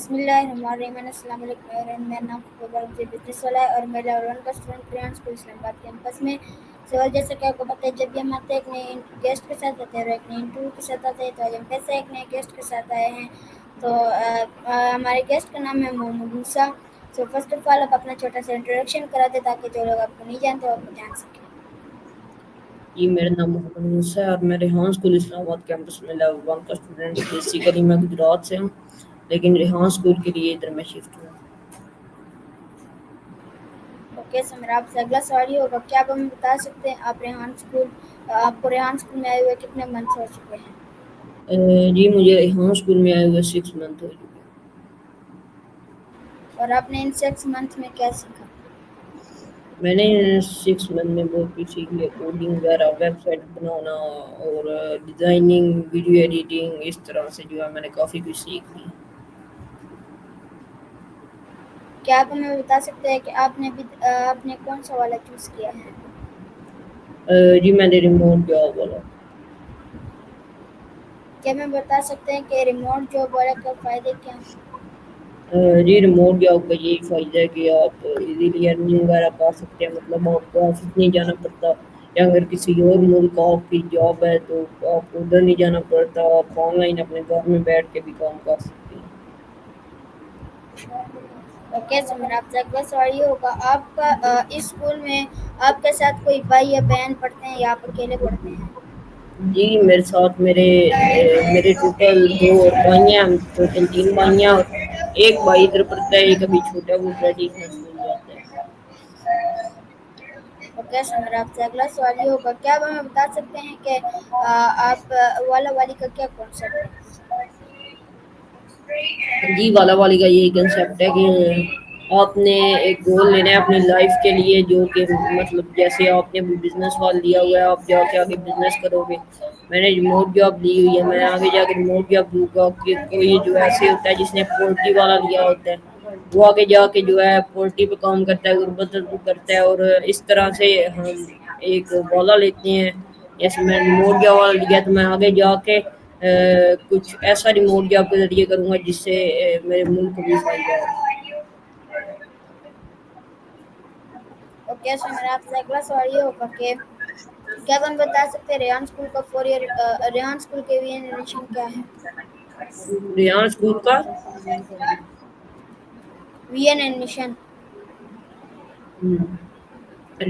بسم اللہ الرحمن الرحیم السلام علیکم، میرا نام فخر مجھے بزنس والا ہے اور میں لیول 1 کا اسٹوڈنٹ ریان اسکول اسلام آباد کیمپس میں سوال جیسا کہ آپ کو پتہ ہے جب بھی ہم آتے ہیں ایک نئے گیسٹ کے ساتھ آتے ہیں اور ایک نئے انٹرویو کے ساتھ آتے ہیں، تو آج ہم پھر سے ایک نئے گیسٹ کے ساتھ آئے ہیں۔ تو ہمارے گیسٹ کا نام ہے محمد موسیٰ۔ سو فرسٹ آف آل آپ اپنا چھوٹا سا انٹروڈکشن کرا دیں تاکہ جو لوگ آپ کو نہیں جانتے وہ آپ کو جان سکیں۔ جی میرا نام محمد موسیٰ ہے اور میں ریحان اسکول اسلام آباد کیمپس میں لیول 1 کا اسٹوڈنٹ ہوں۔ بیسیکلی میں گجرات سے ہوں لیکن ریحان اسکول کے لیے ادھر میں شفٹ ہوں۔ اوکے، سو میرا آپ سے اگلا سوال یہ ہوگا کہ آپ ہمیں بتا سکتے ہیں آپ کو ریحان اسکول میں آئے ہوئے کتنے منتھس ہو چکے ہیں؟ جی مجھے ریحان اسکول میں آئے ہوئے 6 منتھ ہو چکے ہیں۔ اور آپ نے ان 6 منتھ میں کیا سیکھا؟ میں نے 6 منتھ میں بہت کچھ سیکھ لیا، کوڈنگ وغیرہ، ویب سائٹ بنانا اور ڈیزائننگ، ویڈیو ایڈیٹنگ، اس طرح سے جو ہے میں نے کافی کچھ سیکھ لی۔ کیا آپ ہمیں بتا سکتے ہیں کہ آپ نے کون سا والا چوز کیا ہے؟ جی میں نے ریموٹ جاب والا۔ کیا ہمیں بتا سکتے ہیں کہ ریموٹ جاب والے کے فائدے کیا ہیں؟ جی ریموٹ جاب کا یہی فائدہ ہے کہ آپ ایزیلی ارننگ وغیرہ کر سکتے ہیں، مطلب آپ کو آفس نہیں جانا پڑتا، یا اگر کسی اور ملک آپ کی جاب ہے تو آپ کو ادھر نہیں جانا پڑتا، آپ آن لائن اپنے گھر میں بیٹھ کے بھی کام کر سکتے ہیں۔ اوکے، سو میرا آپ سے اگلا سوال یہ ہوگا آپ کا اس اسکول میں آپ کے ساتھ کوئی بھائی یا بہن پڑھتے ہیں یا آپ اکیلے پڑھتے ہیں؟ جی میرے ساتھ میرے ٹوٹل 2 بھائی ہیں، ہم ٹوٹل 3 بھائی ہیں اور ایک بھائی ادھر پڑھتا ہے، ایک ابھی چھوٹا وہ ٹریڈیشنل اسکول جاتا ہے۔ اوکے، سو میرا آپ سے اگلا سوال یہ ہوگا کیا آپ ہمیں بتا سکتے ہیں کہ آپ والا والی کا کیا کانسیپٹ ہے؟ جی والا والی کا یہی کنسیپٹ ہے کہ آپ نے ایک گول لینا ہے اپنی لائف کے لیے، جو کہ مطلب جیسے آپ نے بزنس وال لیا ہوا ہے، آپ جا کے آگے بزنس کرو گے۔ میں نے ریموٹ جاب لی ہوئی ہے، میں آگے جا کے ریموٹ جاب لوں گا کہ کوئی جو ایسے ہوتا ہے جس نے پولٹری والا لیا ہوتا ہے، وہ آگے جا کے جو ہے پولٹری پہ کام کرتا ہے، غربت کرتا ہے، اور اس طرح سے ہم ایک والا لیتے ہیں۔ جیسے میں ریموٹ جاب والا لیا تو میں آگے جا کے کچھ ایسا ریموٹ جاب کے ذریعے کروں گا جس سے میرے ملک کو بھی فائدہ ہے۔ اوکے، سو میرا آپ سے اگلا سوال یہ ہوگا کہ کیا آپ ہمیں بتا سکتے ہیں ریحان اسکول کا ریحان اسکول کے وی این ایڈمیشن کیا ہے؟ ریحان اسکول کا وی این ایڈمیشن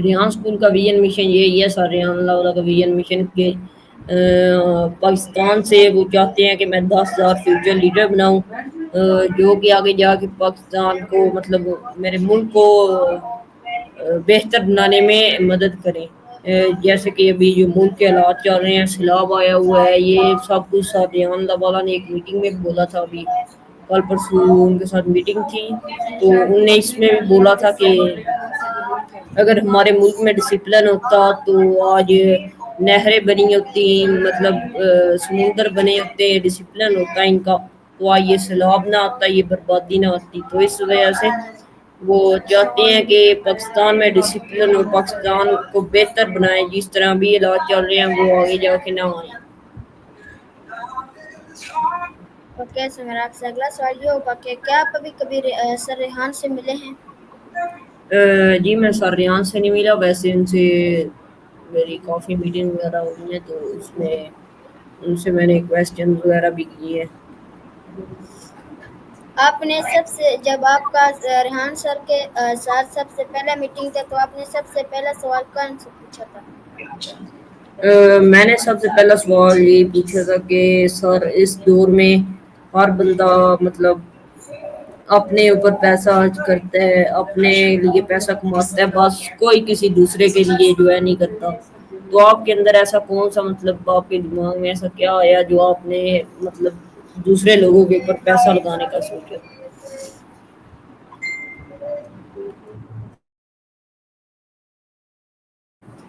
ریحان اسکول کا وی این مشن یہی ہے سر، ریحان اللہ والا کا وی این مشن کے پاکستان سے وہ چاہتے ہیں کہ میں 10,000 فیوچر لیڈر بناؤں، جو کہ آگے جا کے پاکستان کو مطلب میرے ملک کو بہتر بنانے میں مدد کریں۔ جیسے کہ ابھی جو ملک کے حالات چل رہے ہیں، سیلاب آیا ہوا ہے، یہ سب کچھ سر ریحان اللہ والا نے ایک میٹنگ میں بولا تھا، ابھی کل پرسوں ان کے ساتھ میٹنگ تھی تو انہوں نے اس میں بھی بولا تھا کہ اگر ہمارے ملک میں ڈسپلن ہوتا تو آج نہریں بنی ہوتی، مطلب سمندر بنے ہوتے، ڈسپلن ہوتا ان کا تو آج یہ سیلاب نہ آتا، یہ بربادی نہ آتی۔ تو اس وجہ سے وہ چاہتے ہیں کہ پاکستان میں ڈسپلن اور پاکستان کو بہتر بنائیں، جس طرح بھی حالات چل رہے ہیں وہ آگے جا کے نہ آئیں۔ اوکے، سو میرا آپ سے اگلا سوال یہ ہوگا کہ کیا آپ کبھی سر ریحان سے ملے ہیں؟ جی میں سر ریحان سے نہیں ملا، ویسے ان سے میری کافی میٹنگ وغیرہ ہوئی ہے تو اس میں ان سے میں نے کویسچن وغیرہ بھی کیے ہیں۔ آپ نے جب آپ کا ریحان سر کے ساتھ سب سے پہلا میٹنگ تھا تو آپ نے سب سے پہلا سوال کون سے پوچھا تھا؟ میں نے سب سے پہلا سوال یہ پوچھا تھا کہ سر اس دور میں ہر بندہ مطلب اپنے اوپر پیسہ خرچ کرتا ہے، اپنے لیے پیسہ کماتا ہے، بس کوئی کسی دوسرے کے لیے جو ہے نہیں کرتا، تو آپ کے اندر ایسا کون سا مطلب آپ کے دماغ میں ایسا کیا آیا جو آپ نے مطلب دوسرے لوگوں کے اوپر پیسہ لگانے کا سوچا؟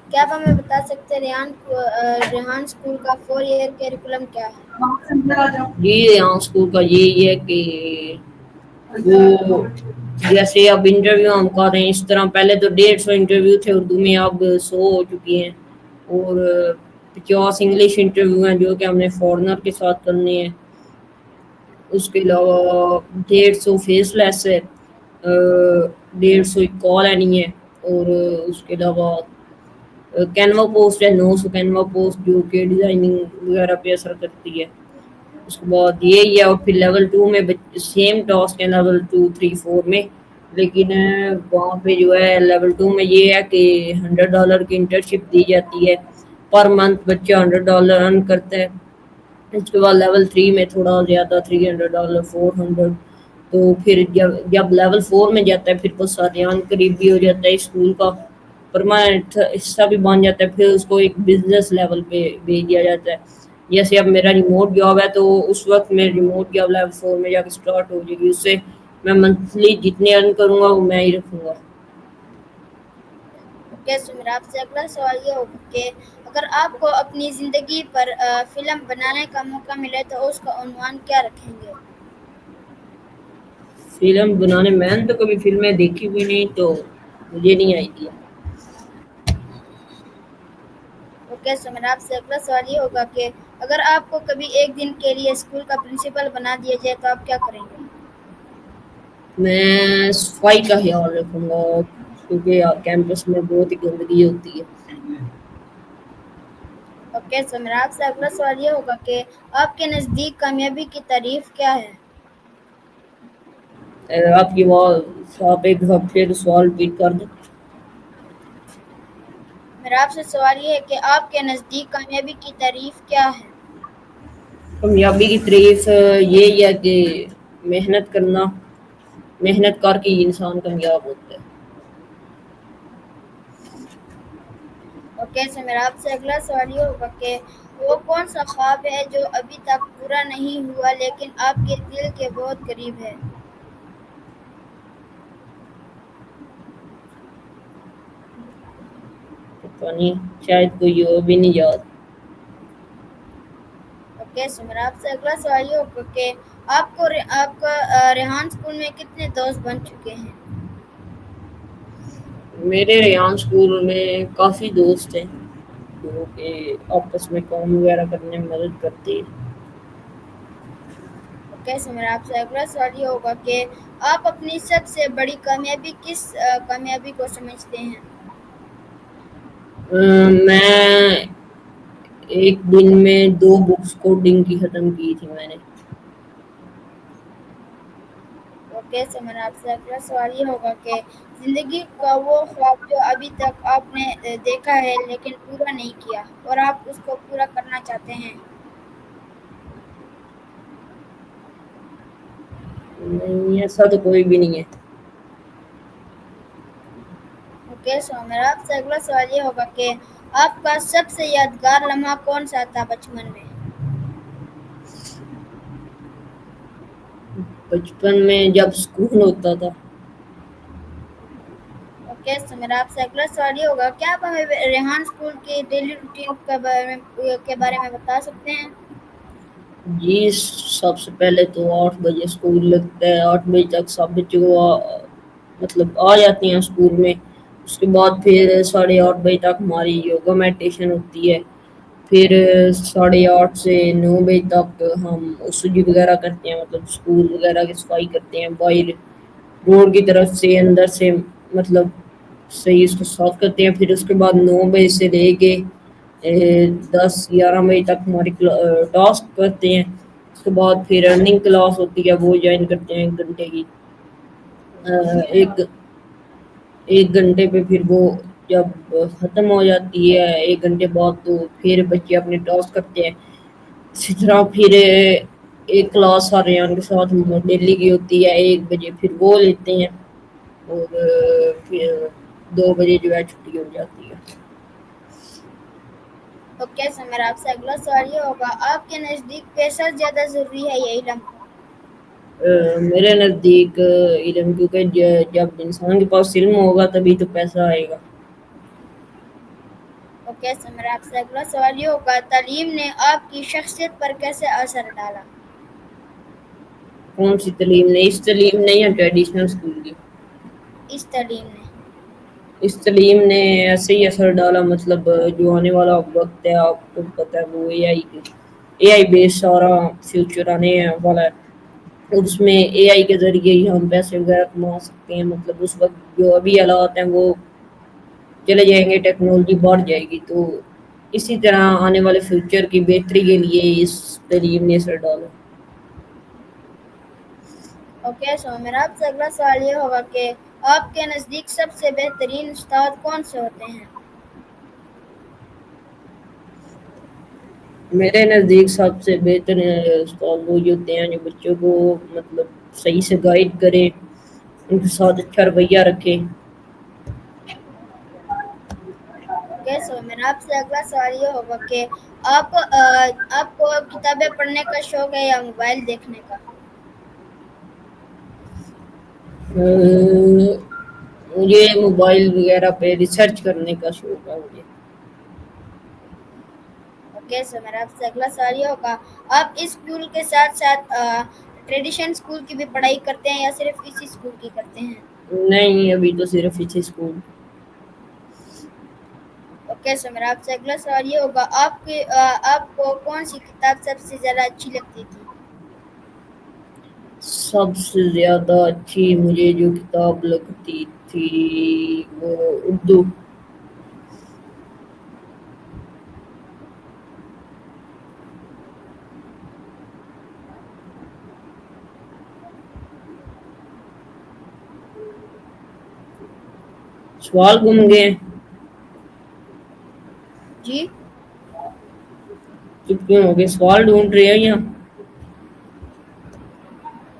کیا آپ ہمیں بتا سکتے ہیں ریحان اسکول کا 4 ایئر کیریکولم کیا ہے؟ جی یہاں اسکول کا یہی ہے کہ وہ جیسے اب انٹرویو ہم کر رہے ہیں اس طرح، پہلے تو 150 انٹرویو تھے اردو میں، اب 100 ہو چکی ہیں، اور 50 انگلش انٹرویو ہیں جو کہ ہم نے فارنر کے ساتھ کرنے ہیں، اس کے علاوہ 150 فیس لیس ہے، 150 کال اینی ہے، اور اس کے علاوہ کینوا پوسٹ ہے 900 کینوا پوسٹ جو کہ ڈیزائننگ وغیرہ پہ اثر کرتی ہے۔ اس کے بعد یہی ہے، اور پھر لیول 2 میں سیم ٹاسک ہے لیول 2 3 4 میں، لیکن وہاں پہ جو ہے لیول 2 میں یہ ہے کہ $100 کی انٹرنشپ دی جاتی ہے، پر منتھ بچہ $100 ارن کرتا ہے۔ اس کے بعد لیول 3 میں تھوڑا زیادہ $300 400، تو پھر جب لیول 4 میں جاتا ہے پھر وہ ساتھیان قریب بھی ہو جاتا ہے اسکول کا پرماننٹ حصہ بھی بن جاتا ہے، پھر اس کو ایک بزنس لیول پہ بھیج دیا جاتا ہے۔ جیسے اب میرا ریموٹ جاب ہے تو اس وقت میں ریموٹ جاب لیول 4 میں جا کے اسٹارٹ ہو جائے گی، اس سے میں منتھلی جتنے ارن کروں گا وہ میں ہی رکھوں گا۔ اوکے سمیر، آپ سے اگلا سوال یہ ہوگا کہ اگر آپ کو اپنی زندگی پر فلم بنانے کا موقع ملے تو اس کا عنوان کیا رکھیں گے؟ فلم بنانے میں نے تو کبھی فلمیں دیکھی بھی نہیں تو مجھے نہیں آئی۔ اوکے سمیر، آپ سے اگلا سوال یہ ہوگا کہ اگر آپ کو کبھی ایک دن کے لیے اسکول کا پرنسپل بنا دیا جائے تو آپ کیا کریں گے؟ میں صفائی کا خیال رکھوں گا کیونکہ کیمپس میں بہت ہی گندگی ہوتی ہے۔ اوکے سمیر، آپ سے اگلا سوال یہ ہوگا کہ آپ کے نزدیک کامیابی کی تعریف کیا ہے؟ آپ کی آپ ایک دفعہ پھر سوال ریپیٹ کر دیں۔ میرا آپ سے سوال یہ ہے کہ آپ کے نزدیک کامیابی کی تعریف کیا ہے؟ کامیابی کی تعریف یہی ہے کہ محنت کرنا، محنت کر کے انسان کامیاب ہوتا ہے۔ اوکے سمیر، آپ سے اگلا سوال یہ ہوگا کہ وہ کون سا خواب ہے جو ابھی تک پورا نہیں ہوا لیکن آپ کے دل کے بہت قریب ہے؟ پتہ نہیں، شاید کوئی ہو بھی نہیں یاد۔ اوکے سمیر، آپ سے اگلا سوال یہ ہوگا کہ آپ کا ریحان اسکول میں کتنے دوست بن چکے ہیں؟ میرے ریحان اسکول میں کافی دوست ہیں جو کہ آپس میں کام وغیرہ کرنے میں مدد کرتے ہیں۔ اوکے سمیر، آپ سے اگلا سوال یہ ہوگا کہ آپ اپنی سب سے بڑی کامیابی کس کامیابی کو سمجھتے ہیں؟ میں ایک دن میں 2 بکس کوڈنگ کی ختم کی تھی میں نے۔ اوکے سمیر، آپ سے اگلا سوال یہ ہوگا کہ زندگی کا وہ خواب جو ابھی تک آپ نے دیکھا ہے لیکن پورا نہیں کیا اور آپ اس کو پورا کرنا چاہتے ہیں؟ نہیں، ایسا تو کوئی بھی نہیں ہے۔ اوکے سمیر، آپ سے اگلا سوال یہ ہوگا کہ آپ کا سب سے یادگار لمحہ کون سا تھا بچپن میں؟ بچپن میں جب اسکول ہوتا تھا۔ اوکے سمیر، آپ سے اگلا سوال یہ ہوگا کیا آپ ہمیں ریحان اسکول کی ڈیلی روٹین کے بارے میں بتا سکتے ہیں؟ جی، سب سے پہلے تو 8 بجے اسکول لگتا ہے، 8 بجے تک سب بچے کو مطلب آ جاتے ہیں اسکول میں۔ اس کے بعد پھر 8:30 بجے تک ہماری یوگا میڈیٹیشن ہوتی ہے، پھر 8:30 سے 9 بجے تک ہم سجی وغیرہ کرتے ہیں، مطلب اسکول وغیرہ کی صفائی کرتے ہیں، باہر روڈ کی طرف سے اندر سے مطلب صحیح اس کو صاف کرتے ہیں۔ پھر اس کے بعد 9 بجے سے لے کے 10-11 بجے تک ہماری ٹاسک کرتے ہیں۔ اس کے بعد پھر رننگ کلاس ہوتی ہے وہ جوائن کرتے ہیں 1 گھنٹے کی۔ ایک گھنٹے پہ پھر وہ جب ختم ہو جاتی ہے 1 گھنٹے بعد تو پھر بچے اپنے ٹاسک کرتے ہیں۔ اسی طرح پھر ایک کلاس ریان کے ساتھ ڈیلی کی ہوتی ہے 1 بجے، پھر وہ لیتے ہیں اور پھر 2 بجے جو ہے چھٹی ہو جاتی ہے۔ اوکے سمیر، آپ سے اگلا سوال یہ ہوگا آپ کے نزدیک پیسہ زیادہ ضروری ہے یا علم؟ میرے نزدیک علم، کیونکہ جب انسان کے پاس علم ہوگا تبھی تو پیسہ آئے گا۔ اوکے سمیر، آپ سے اگلا سوال یہ ہوگا تعلیم نے آپ کی شخصیت پر کیسے اثر ڈالا؟ کون سی تعلیم نے؟ اس تعلیم نے یا ٹریڈیشنل اسکول کی؟ اس تعلیم نے۔ اس تعلیم نے ایسے ہی اثر ڈالا، مطلب جو آنے والا وقت ہے آپ کو پتہ ہے وہ اے آئی بیس سارا فیوچر آنے والا ہے، اور اس میں اے آئی کے ذریعے ہی ہم پیسے وغیرہ کما سکتے ہیں. مطلب اس وقت جو ابھی حالات ہیں وہ چلے جائیں گے، ٹیکنالوجی بڑھ جائے گی، تو اسی طرح آنے والے فیوچر کی بہتری کے لیے اس تعلیم نے اثر ڈالا. اوکے سو میرا آپ سے اگلا سوال یہ ہوگا کہ آپ کے نزدیک سب سے بہترین استاد کون سے ہوتے ہیں؟ میرے نزدیک سب سے بہتر استاد وہ ہوتے ہیں جو بچوں کو مطلب صحیح سے گائیڈ کرے، ان کے ساتھ اچھا رویہ رکھے. اوکے سو میرا آپ سے اگلا سوال یہ ہوگا کہ آپ کو کتابیں پڑھنے کا شوق ہے یا موبائل دیکھنے کا؟ مجھے موبائل وغیرہ پہ ریسرچ کرنے کا شوق ہے مجھے. اوکے سو میرا آپ سے اگلا سوال یہ ہوگا آپ اس اسکول کے ساتھ ساتھ ٹریڈیشن اسکول کی بھی پڑھائی کرتے ہیں یا صرف اسی اسکول کی کرتے ہیں؟ نہیں، ابھی تو صرف اسی اسکول. اوکے سو میرا آپ سے اگلا سوال یہ ہوگا آپ کو کون سی کتاب سب سے زیادہ اچھی لگتی تھی؟ سب سے زیادہ اچھی مجھے جو کتاب لگتی تھی وہ اردو. سوال گم گئے. جی چپ کیوں ہو گئے؟ سوال ڈھونڈ رہے ہو یا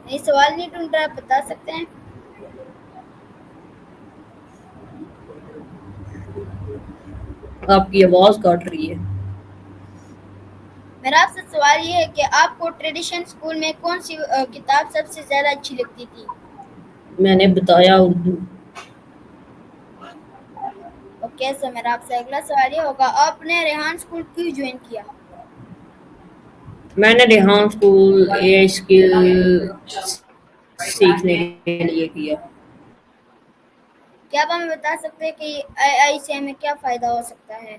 نہیں، سوال نہیں ڈھونڈ رہا، آپ بتا سکتے ہیں. آپ کی آواز کاٹ رہی ہے. میرا آپ سے سوال یہ ہے کہ آپ کو ٹریڈیشن اسکول میں کون سی کتاب سب سے زیادہ اچھی لگتی تھی؟ میں نے بتایا اردو. اوکے سو میرا آپ سے اگلا سوال یہ ہوگا آپ نے ریحان اسکول کیوں جوائن کیا؟ میں نے ریحان اسکول اے آئی اسکل سیکھنے کے لیے کیا. کیا آپ ہمیں بتا سکتے ہیں کہ اے آئی سے ہمیں کیا فائدہ ہو سکتا ہے؟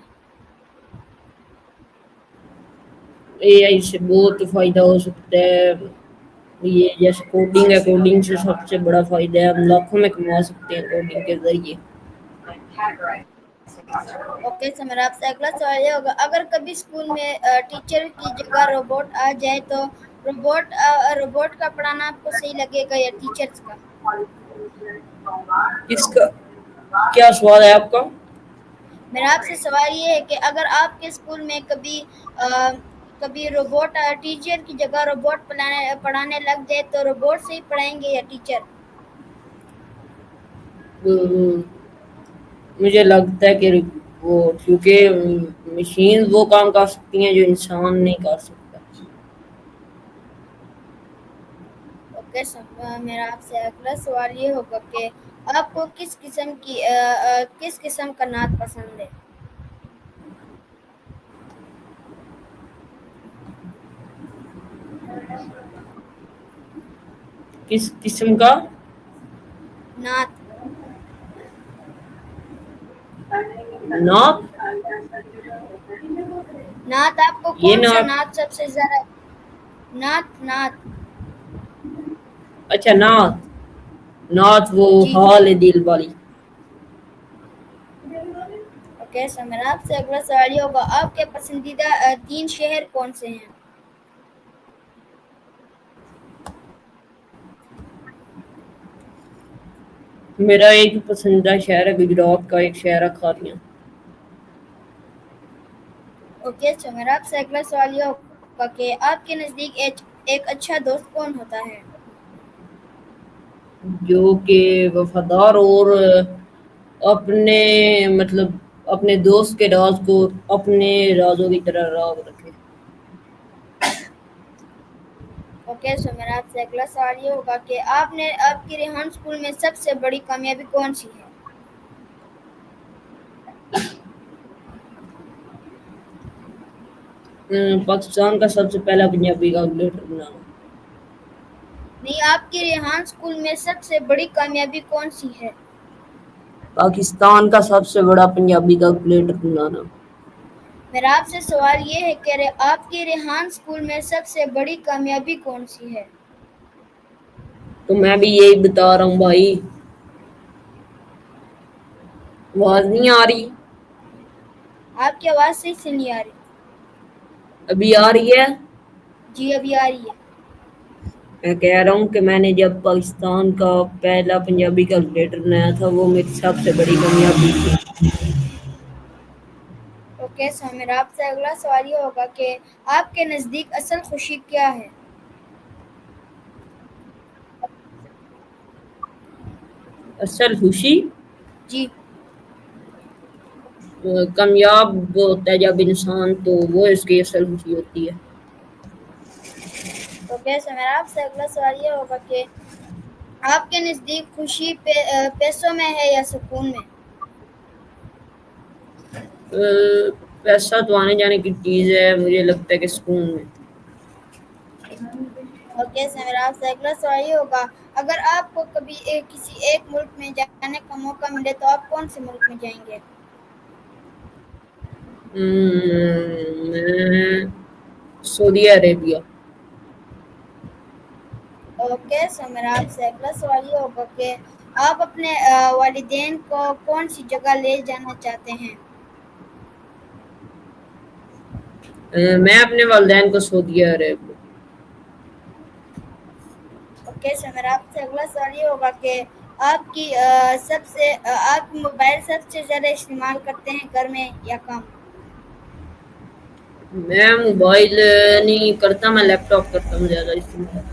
اے آئی سے بہت فائدہ ہو سکتا ہے. یہ جیسے کوڈنگ ہے، کوڈنگ سے سب سے بڑا فائدہ ہے، ہم لاکھوں میں کما سکتے ہیں کوڈنگ کے ذریعے. اوکے سو میرا آپ سے اگلا سوال یہ ہوگا اگر کبھی اسکول میں ٹیچر کی جگہ روبوٹ آ جائے تو روبوٹ کا پڑھانا آپ کو صحیح لگے گا یا ٹیچرز کا؟ کس کا؟ کیا سوال ہے آپ کا؟ میرا آپ سے سوال یہ ہے کہ اگر آپ کے اسکول میں کبھی روبوٹ ٹیچر کی جگہ روبوٹ پڑھانے لگ جائے تو روبوٹ سے ہی پڑھائیں گے یا ٹیچر؟ مجھے لگتا ہے کہ وہ کیونکہ مشین وہ کام کر سکتی ہیں جو انسان نہیں کر سکتا. اوکے میرا آپ سے اگلا سوال یہ ہوگا کہ آپ کو کس قسم کا نعت پسند ہے؟ کس قسم کا؟ نعت نعت؟ نعت آپ کو یہ کون سا نعت؟ نعت سب سے زیادہ نعت اچھا، نعت وہ جی حال ہے دل والی. اوکے سو میرا آپ سے اگلا سوال یہ ہوگا آپ کے پسندیدہ 3 شہر کون سے ہیں؟ میرا ایک پسندیدہ شہر ہے گجرات کا، ایک شہر ہے کھاریاں. اوکے سو میرا آپ سے اگلا سوال یہ ہوگا کہ آپ کے نزدیک ایک اچھا دوست کون ہوتا ہے؟ جو کہ وفادار اور اپنے مطلب اپنے دوست کے راز کو اپنے رازوں کی طرح راز رکھے. اوکے سو میرا آپ سے اگلا سوال یہ ہوگا کہ آپ کی ریحان اسکول میں سب سے بڑی کامیابی کون سی ہے؟ پاکستان کا سب سے پہلا پنجابی کیلکولیٹر بنانا. نہیں، آپ کی ریحان اسکول میں سب سے بڑی کامیابی کون سی ہے؟ پاکستان کا سب سے بڑا پنجابی کیلکولیٹر بنانا. میرا آپ سے سوال یہ ہے کہ آپ کی ریحان اسکول میں سب سے بڑی کامیابی کون سی ہے؟ تو میں بھی یہی بتا رہا ہوں بھائی. آواز نہیں آ رہی؟ آپ کی آواز صحیح سے نہیں آ رہی. ابھی آ رہی ہے؟ جی ابھی آ رہی ہے. میں کہہ رہا ہوں کہ میں نے جب پاکستان کا پہلا پنجابی کیلکولیٹر بنایا تھا وہ میری سب سے بڑی کامیابی تھی. اوکے سامر، آپ سے اگلا سوال یہ ہوگا کہ آپ کے نزدیک اصل خوشی کیا ہے؟ اصل خوشی جی کامیاب ہوتا ہے جب انسان، تو وہ اس کی اصل خوشی ہوتی ہے. اوکے سامر، آپ سے اگلا سوال یہ ہوگا کہ آپ کے نزدیک خوشی پیسوں میں ہے یا سکون میں؟ پیسہ تو آنے جانے کی چیز ہے، مجھے لگتا ہے کہ سکون میں. اوکے سامر، آپ سے اگلا سوال یہ ہوگا اگر آپ کو کبھی کسی ایک ملک میں جانے کا موقع ملے تو آپ کون سے ملک میں جائیں گے؟ میں سعودی عربیہ. اوکے سامر، آپ سے اگلا سوال یہ ہوگا کہ آپ اپنے والدین کو کون سی جگہ لے جانا چاہتے ہیں؟ میں اپنے والدین کو سعودی عرب. اوکے سامر، آپ سے اگلا سوال یہ ہوگا کہ آپ موبائل سب سے زیادہ استعمال کرتے ہیں گھر میں یا کم؟ میں موبائل نہیں کرتا، میں لیپ ٹاپ کرتا ہوں زیادہ استعمال.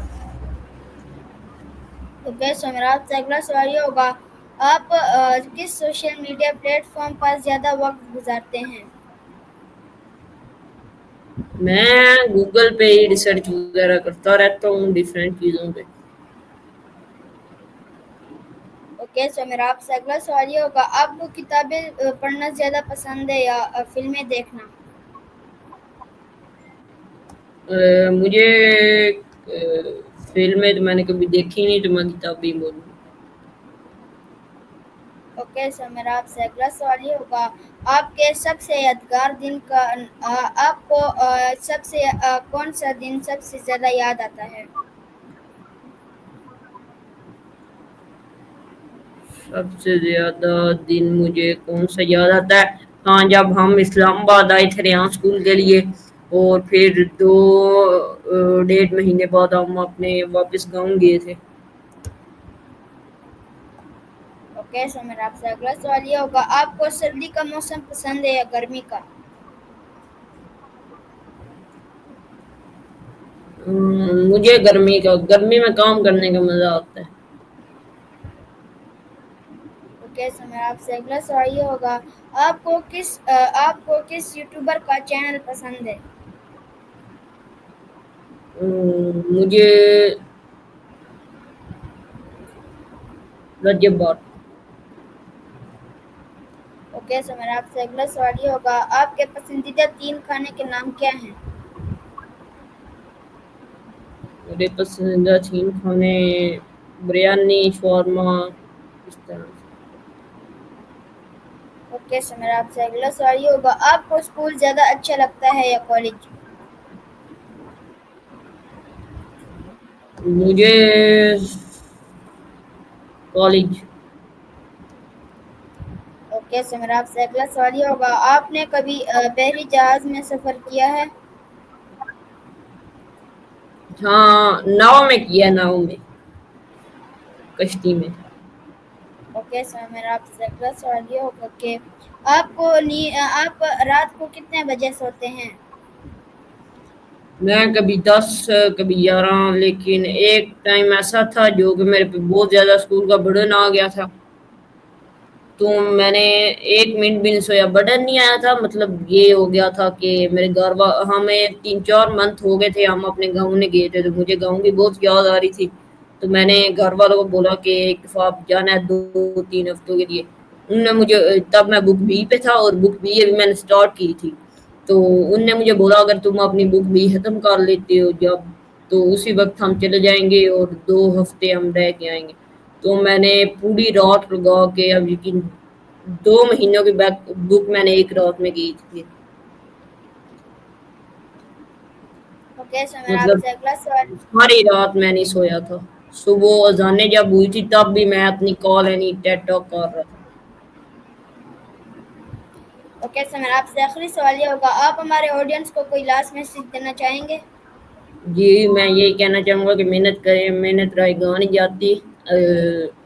اوکے سامر، آپ سے اگلا سوال یہ ہوگا آپ کس سوشل میڈیا پلیٹ فارم پر زیادہ وقت گزارتے ہیں؟ میں گوگل پہ ہی ریسرچ وغیرہ کرتا رہتا ہوں ڈفرینٹ چیزوں پہ. اوکے سامر، آپ سے اگلا سوال یہ ہوگا آپ کو کتابیں پڑھنا زیادہ پسند ہے یا فلمیں دیکھنا؟ مجھے فلمیں تو میں نے کبھی دیکھی نہیں، تو میں کتابیں بولوں. اوکے سامر، آپ سے اگلا سوال یہ ہوگا آپ کے سب سے یادگار دن کا آپ کو کون سا دن سب سے زیادہ یاد آتا ہے؟ سب سے زیادہ دن مجھے کون سا یاد آتا ہے؟ ہاں، جب ہم اسلام آباد آئے تھے ریان اسکول کے لیے، اور پھر 1.5 مہینے بعد ہم اپنے واپس گاؤں گئے تھے. اوکے سامر، آپ سے اگلا سوال یہ ہوگا آپ کو سردی کا موسم پسند ہے یا گرمی کا؟ مجھے گرمی میں کام کرنے کا مزہ آتا ہے. اوکے سامر، آپ سے اگلا سوال یہ ہوگا آپ کو کس یوٹیوبر کا چینل پسند ہے؟ مجھے رجب بات. اوکے سامر، آپ سے اگلا سوال یہ ہوگا آپ کے پسندیدہ 3 کھانے کے نام کیا ہیں؟ میرے پسندیدہ 3 کھانے بریانی، شورما، اس طرح سے. اوکے سامر، آپ سے اگلا سوال یہ ہوگا آپ کو اسکول زیادہ اچھا لگتا ہے یا کالج؟ مجھے کالج. اوکے سامر، آپ سے اگلا سوال یہ ہوگا آپ نے کبھی بحری جہاز میں سفر کیا ہے؟ ہاں، ناؤ میں کیا، ناؤ میں، کشتی میں. اوکے سامر، آپ سے اگلا سوال یہ ہوگا کہ آپ رات کو کتنے بجے سوتے ہیں؟ میں کبھی 10 کبھی 11، لیکن ایک ٹائم ایسا تھا جو کہ میرے پہ بہت زیادہ اسکول کا برڈن آ گیا تھا، تو میں نے 1 منٹ بھی نہیں سویا. برڈن نہیں آیا تھا، مطلب یہ ہو گیا تھا کہ میرے ہمیں 3-4 منتھ ہو گئے تھے ہم اپنے گاؤں میں گئے تھے، تو مجھے گاؤں کی بہت یاد آ رہی تھی. تو میں نے گھر والوں کو بولا کہ ایک دفعہ آپ جانا ہے 2-3 ہفتوں کے لیے. تب میں بک بی پہ تھا، اور بک بی ابھی میں نے اسٹارٹ کی تھی. تو ان نے مجھے بولا اگر تم اپنی بک بھی ختم کر لیتے ہو جب، تو اسی وقت ہم چلے جائیں گے اور 2 ہفتے ہم رہ کے آئیں گے. تو میں نے پوری رات لگا کے، اب یقین 2 مہینوں کی بک میں نے ایک رات میں کی تھی. اوکے سامر، آپ مطلب سے اگلا سوال ساری رات میں نہیں سویا تھا. صبح اذانیں جب ہوئی تھی تب بھی میں اپنی کال یعنی ٹیڈ ٹاک کر رہا تھا. اوکے سمر، آپ سے آخری سوال یہ ہوگا، آپ ہمارے آڈینس کو کوئی لاسٹ میسج دینا چاہیں گے؟ جی میں یہی کہنا چاہوں گا کہ محنت کریں، محنت رائے گاہ نہیں جاتی،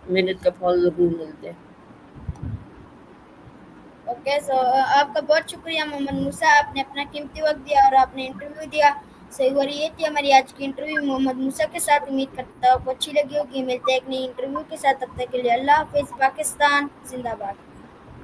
محنت کا پھل ضرور ملتے ہیں. اوکے سو آپ کا بہت شکریہ محمد موسیٰ، آپ نے اپنا قیمتی وقت دیا اور آپ نے انٹرویو دیا. صحیح، اور یہ تھی ہماری آج کی انٹرویو محمد موسیٰ کے ساتھ. امید کرتا ہوں آپ کو اچھی لگی ہوگی. ملتے ہیں ایک نئی انٹرویو کے ساتھ، تب تک کے لیے اللہ حافظ. پاکستان زندہ باد.